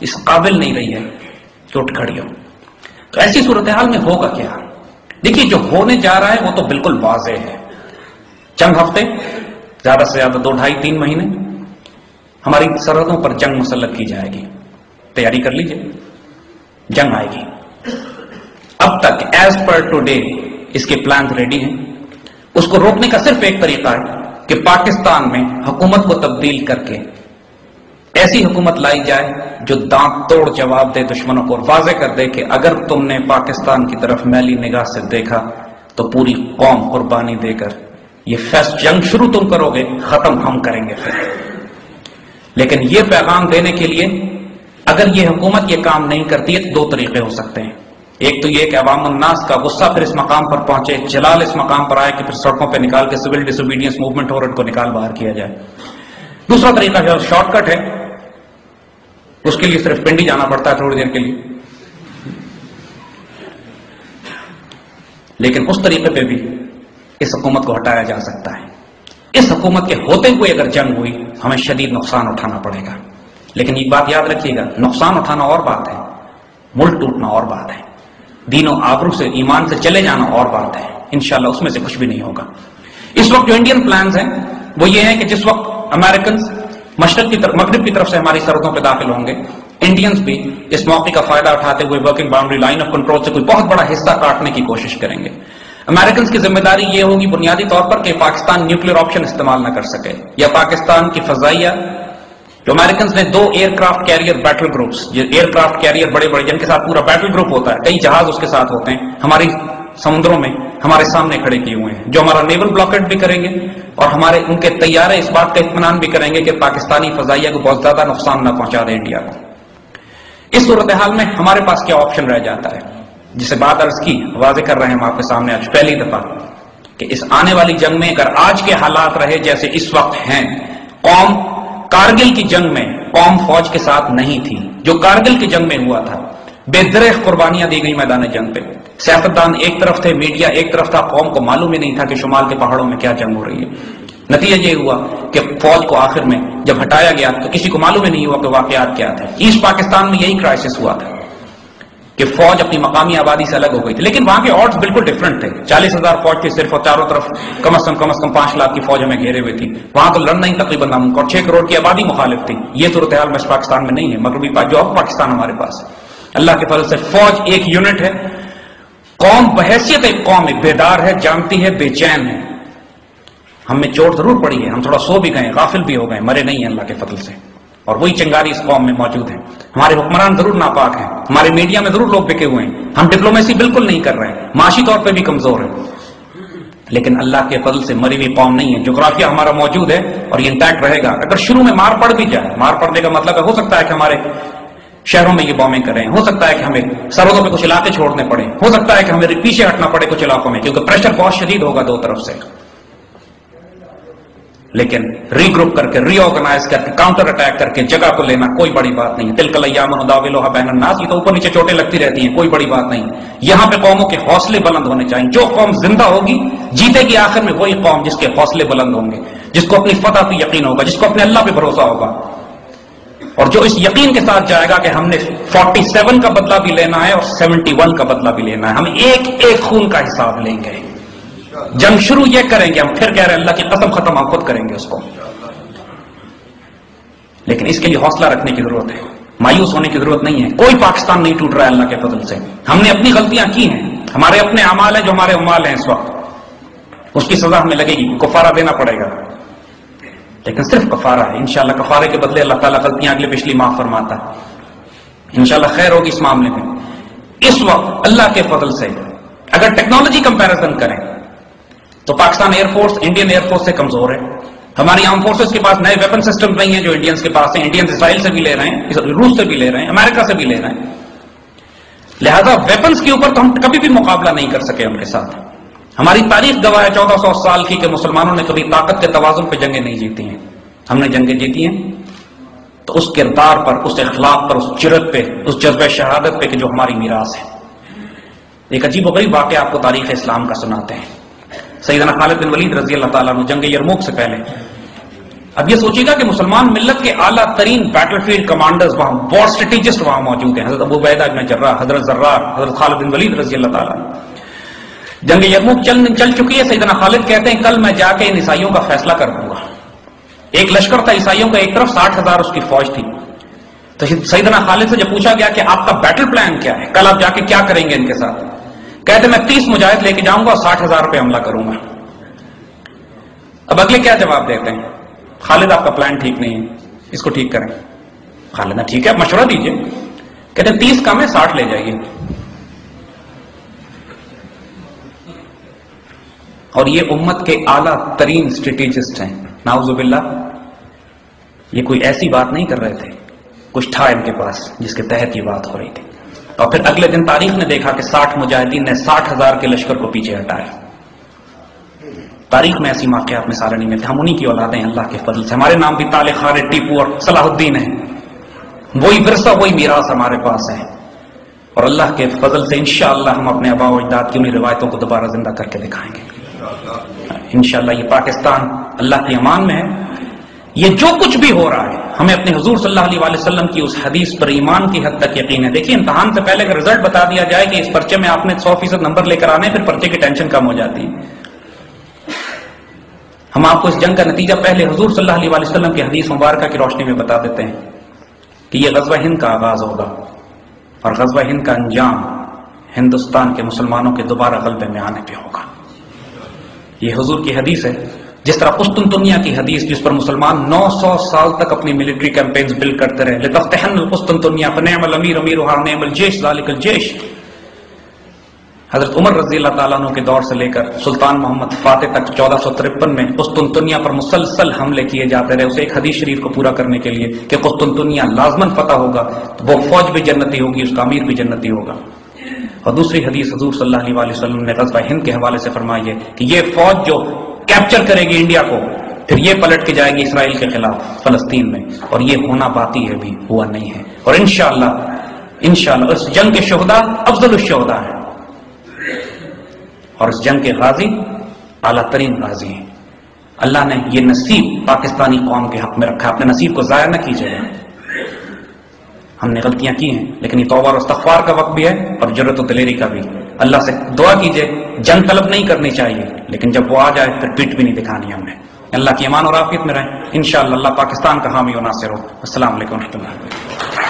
اس قابل نہیں رہی ہے کہ اٹھ کھڑی ہو. تو ایسی صورتحال میں ہوگا کیا؟ دیکھیے جو ہونے جا رہا ہے وہ تو بالکل واضح ہے. چند ہفتے، زیادہ سے زیادہ 2 ڈھائی 3 مہینے ہماری سرحدوں پر جنگ مسلط کی جائے گی. تیاری کر لیجئے، جنگ آئے گی. اب تک ایز پر ٹوڈے اس کے پلانز ریڈی ہیں. اس کو روکنے کا صرف ایک طریقہ ہے کہ پاکستان میں حکومت کو تبدیل کر کے ایسی حکومت لائی جائے جو دانت توڑ جواب دے دشمنوں کو، اور واضح کر دے کہ اگر تم نے پاکستان کی طرف میلی نگاہ سے دیکھا تو پوری قوم قربانی دے کر یہ فیصل جنگ شروع تم کرو گے، ختم ہم کریں گے پھر. لیکن یہ پیغام دینے کے لیے اگر یہ حکومت یہ کام نہیں کرتی ہے تو 2 طریقے ہو سکتے ہیں. ایک تو یہ کہ عوام الناس کا غصہ پھر اس مقام پر پہنچے، جلال اس مقام پر آئے کہ پھر سڑکوں پہ نکال کے سول ڈس اوبیڈینس موومنٹ ہو رہا ہے کو نکال باہر کیا جائے. دوسرا طریقہ جو شارٹ کٹ ہے، اس کے لیے صرف پنڈی جانا پڑتا ہے تھوڑی دیر کے لیے، لیکن اس طریقے پہ بھی اس حکومت کو ہٹایا جا سکتا ہے. اس حکومت کے ہوتے ہوئے اگر جنگ ہوئی ہمیں شدید نقصان اٹھانا پڑے گا. لیکن ایک بات یاد رکھیے گا، نقصان اٹھانا اور بات ہے، ملک ٹوٹنا اور بات ہے، دین و آبرو سے ایمان سے چلے جانا اور بات ہے. انشاءاللہ اس میں سے کچھ بھی نہیں ہوگا. اس وقت جو انڈین پلانز ہیں وہ یہ ہے کہ جس وقت امریکنز مشرق کی طرف مغرب کی طرف سے ہماری سرحدوں پہ داخل ہوں گے، انڈینز بھی اس موقع کا فائدہ اٹھاتے ہوئے working boundary line of control سے کوئی بہت بڑا حصہ کاٹنے کی کوشش کریں گے. امریکنز کی ذمہ داری یہ ہوگی بنیادی طور پر کہ پاکستان نیوکلیر آپشن استعمال نہ کر سکے، یا پاکستان کی فضائیہ جو امریکنز نے 2 aircraft carrier battle groups, یہ ایئر کرافٹ کیریئر بڑے بڑے جن کے ساتھ پورا بیٹل گروپ ہوتا ہے، کئی جہاز اس کے ساتھ ہوتے ہیں، ہماری سمندروں میں ہمارے سامنے کھڑے کیے ہوئے ہیں، جو ہمارا نیول بلاکڈ بھی کریں گے اور ہمارے ان کے طیارے اس بات کا اطمینان بھی کریں گے کہ پاکستانی فضائیہ کو بہت زیادہ نقصان نہ پہنچا دے انڈیا کو. اس صورتحال میں ہمارے پاس کیا آپشن رہ جاتا ہے، جسے بات عرض کی واضح کر رہے ہیں ہم آپ کے سامنے آج پہلی دفعہ، کہ اس آنے والی جنگ میں اگر آج کے حالات رہے جیسے اس وقت ہیں، قوم کارگل کی جنگ میں قوم فوج کے ساتھ نہیں تھی. جو کارگل کی جنگ میں ہوا تھا بے درخت قربانیاں دی گئی میدان جنگ پہ، سیاستدان ایک طرف تھے، میڈیا ایک طرف تھا، قوم کو معلوم ہی نہیں تھا کہ شمال کے پہاڑوں میں کیا جنگ ہو رہی ہے. نتیجہ یہ ہوا کہ فوج کو آخر میں جب ہٹایا گیا تو کسی کو معلوم ہی نہیں ہوا کہ واقعات کیا تھے. ایسٹ پاکستان میں یہی کرائسس ہوا تھا کہ فوج اپنی مقامی آبادی سے الگ ہو گئی تھی، لیکن وہاں کے آڈز بالکل ڈفرنٹ تھے. 40,000 فوج تھی صرف، اور چاروں طرف کم از کم 5 لاکھ کی فوج ہمیں گھیرے ہوئے تھی. وہاں تو لڑنا ہی تقریباً ناممکن، اور 6 کروڑ کی آبادی مخالف تھی. یہ صورتحال ویسٹ پاکستان میں نہیں ہے، مغربی جو اب پاکستان ہمارے پاس ہے. اللہ کے فضل سے فوج ایک یونٹ ہے. قوم بحیثیت ایک قوم ایک بیدار ہے، جانتی ہے، بے چین ہے. ہم میں چوٹ ضرور پڑی ہے، ہم تھوڑا سو بھی گئے، غافل بھی ہو گئے، مرے نہیں ہیں اللہ کے فضل سے، اور وہی چنگاری اس قوم میں موجود ہیں. ہمارے حکمران ضرور ناپاک ہیں، ہمارے میڈیا میں ضرور لوگ بکے ہوئے ہیں، ہم ڈپلومیسی بالکل نہیں کر رہے ہیں، معاشی طور پہ بھی کمزور ہیں، لیکن اللہ کے فضل سے مری ہوئی قوم نہیں ہے. جغرافیہ ہمارا موجود ہے اور یہ انٹیکٹ رہے گا. اگر شروع میں مار پڑ بھی جائے، مار پڑنے کا مطلب ہے ہو سکتا ہے کہ ہمارے شہروں میں یہ بامیں کریں، ہو سکتا ہے کہ ہمیں سرحدوں پہ کچھ علاقے چھوڑنے پڑے، ہو سکتا ہے کہ ہمیں پیچھے ہٹنا پڑے کچھ علاقوں میں، کیونکہ پریشر بہت شدید ہوگا 2 طرف سے. لیکن ری گروپ کر کے، ری آرگنائز کر کے، کاؤنٹر اٹیک کر کے جگہ کو لینا کوئی بڑی بات نہیں. تلک الایام نداولها بین الناس، یہ تو اوپر نیچے چوٹیں لگتی رہتی ہیں، کوئی بڑی بات نہیں. یہاں پہ قوموں کے حوصلے بلند ہونے چاہیے. جو قوم زندہ ہوگی جیتے گی آخر میں وہی قوم جس کے حوصلے بلند ہوں گے، جس کو اپنی فتح پہ یقین ہوگا، جس کو اپنے اللہ پہ بھروسہ ہوگا، اور جو اس یقین کے ساتھ جائے گا کہ ہم نے 47 کا بدلہ بھی لینا ہے اور 71 کا بدلہ بھی لینا ہے، ہم ایک ایک خون کا حساب لیں گے. جنگ شروع یہ کریں گے، ہم پھر کہہ رہے ہیں اللہ کی قسم ختم ہم خود کریں گے اس کو. لیکن اس کے لیے حوصلہ رکھنے کی ضرورت ہے، مایوس ہونے کی ضرورت نہیں ہے. کوئی پاکستان نہیں ٹوٹ رہا ہے اللہ کے فضل سے. ہم نے اپنی غلطیاں کی ہیں، ہمارے اپنے اعمال ہیں جو ہمارے اعمال ہیں اس وقت، اس کی سزا ہمیں لگے گی، کفارہ دینا پڑے گا، لیکن صرف کفارہ ہے. انشاءاللہ کفارے کے بدلے اللہ تعالیٰ غلطیاں اگلی پچھلی معاف فرماتا ہے. انشاءاللہ خیر ہوگی اس معاملے میں. اس وقت اللہ کے فضل سے اگر ٹیکنالوجی کمپیریزن کریں تو Pakistan air force Indian air force سے کمزور ہے. ہماری آرم فورسز کے پاس نئے ویپن سسٹم نہیں ہیں جو انڈینز کے پاس ہیں. انڈینز اسرائیل سے بھی لے رہے ہیں، روس سے بھی لے رہے ہیں، امریکہ سے بھی لے رہے ہیں. لہذا ویپنز کے اوپر تو ہم کبھی بھی مقابلہ نہیں کر سکے ان کے ساتھ. ہماری تاریخ گواہ ہے 1400 سال کی کہ مسلمانوں نے کبھی طاقت کے توازن پہ جنگیں نہیں جیتی ہیں. ہم نے جنگیں جیتی ہیں تو اس کردار پر، اس اخلاق پر، اس جرأت پہ، اس جذبہ شہادت پہ کہ جو ہماری میراث ہے. ایک عجیب و غریب واقعہ آپ کو تاریخ اسلام کا سناتے ہیں. سیدنا خالد بن ولید رضی اللہ تعالیٰ عنہ جنگ یرموک سے پہلے اب یہ سوچیے گا کہ مسلمان ملت کے اعلیٰ ترین بیٹل فیلڈ کمانڈرز وہاں، وار اسٹریٹجسٹ وہاں موجود ہیں، حضرت ابو عبیدہ بن جراح، حضرت زرار، حضرت خالد بن ولید رضی اللہ تعالیٰ. جنگ یرموک چل چکی ہے. سیدنا خالد کہتے ہیں کل میں جا کے ان عیسائیوں کا فیصلہ کر دوں گا. ایک لشکر تھا عیسائیوں کا ایک طرف، 60,000 اس کی فوج تھی. تو سیدنا خالد سے جب پوچھا گیا کہ آپ کا بیٹل پلان کیا ہے، کل آپ جا کے کیا کریں گے ان کے ساتھ، کہتے میں 30 مجاہد لے کے جاؤں گا اور 60,000 پہ حملہ کروں گا. اب اگلے کیا جواب دیتے ہیں؟ خالد آپ کا پلان ٹھیک نہیں ہے، اس کو ٹھیک کریں. خالد نے ٹھیک ہے آپ مشورہ دیجئے. کہتے ہیں 30 کم ہے، 60 لے جائیے. اور یہ امت کے اعلیٰ ترین اسٹریٹجسٹ ہیں. نعوذ باللہ، یہ کوئی ایسی بات نہیں کر رہے تھے، کچھ تھا ان کے پاس جس کے تحت یہ بات ہو رہی تھی. اور پھر اگلے دن تاریخ نے دیکھا کہ 60 مجاہدین نے 60,000 کے لشکر کو پیچھے ہٹایا. تاریخ میں ایسی واقعات مثالیں نہیں ملتی. ہم انہی کی اولادیں ہیں اللہ کے فضل سے. ہمارے نام بھی تالے خالد، ٹیپو اور صلاح الدین ہیں. وہی ورثہ، وہی میراث ہمارے پاس ہے. اور اللہ کے فضل سے انشاءاللہ ہم اپنے آباء و اجداد کی انہی روایتوں کو دوبارہ زندہ کر کے دکھائیں گے انشاءاللہ. یہ پاکستان اللہ کی امان میں ہے. یہ جو کچھ بھی ہو رہا ہے ہمیں اپنے حضور صلی اللہ علیہ وسلم کی اس حدیث پر ایمان کی حد تک یقین ہے. دیکھیے امتحان سے پہلے اگر رزلٹ بتا دیا جائے کہ اس پرچے میں آپ نے 100% نمبر لے کر آنے، پھر پرچے کی ٹینشن کم ہو جاتی ہے. ہم آپ کو اس جنگ کا نتیجہ پہلے حضور صلی اللہ علیہ وسلم کی حدیث مبارکہ کی روشنی میں بتا دیتے ہیں کہ یہ غزوہ ہند کا آغاز ہوگا اور غزوہ ہند کا انجام ہندوستان کے مسلمانوں کے دوبارہ غلبے میں آنے پہ ہوگا. یہ حضور کی حدیث ہے. جس طرح قسطنطنیہ کی حدیث جس پر مسلمان 900 سال تک اپنی ملٹری کیمپینز بلڈ کرتے رہے، لتفتحن القسطنطنیہ فنعم الامیر امیرھا نعم الجیش ذالک الجیش. حضرت عمر رضی اللہ تعالیٰ عنہ کے دور سے لے کر سلطان محمد فاتح تک 1453 میں قسطنطنیہ پر مسلسل حملے کیے جاتے رہے اسے ایک حدیث شریف کو پورا کرنے کے لیے کہ قسطنطنیہ لازماً فتح ہوگا، وہ فوج بھی جنتی ہوگی، اس کا امیر بھی جنتی ہوگا. اور دوسری حدیث حضور صلی اللہ علیہ وسلم نے غزوہ ہند کے حوالے سے فرمائی ہے کہ یہ فوج جو کیپچر کرے گی انڈیا کو، پھر یہ پلٹ کے جائے گی اسرائیل کے خلاف فلسطین میں، اور یہ ہونا باقی ہے، بھی ہوا نہیں ہے. اور انشاءاللہ اس جنگ کے شہداء افضل الشہداء ہیں اور اس جنگ کے غازی اعلیٰ ترین غازی ہیں. اللہ نے یہ نصیب پاکستانی قوم کے حق میں رکھا. اپنے نصیب کو ضائع نہ کیجیے گا. ہم نے غلطیاں کی ہیں لیکن یہ توبہ اور استغفار کا وقت بھی ہے اور جرأت و دلیری کا بھی. اللہ سے دعا کیجیے، جنگ طلب نہیں کرنی چاہیے لیکن جب وہ آ جائے پھر پیٹ بھی نہیں دکھانی ہم نے. اللہ کی امان اور عافیت میں رہیں انشاءاللہ. اللہ پاکستان کا حامی و ناصر ہو. السلام علیکم و رحمۃ اللہ.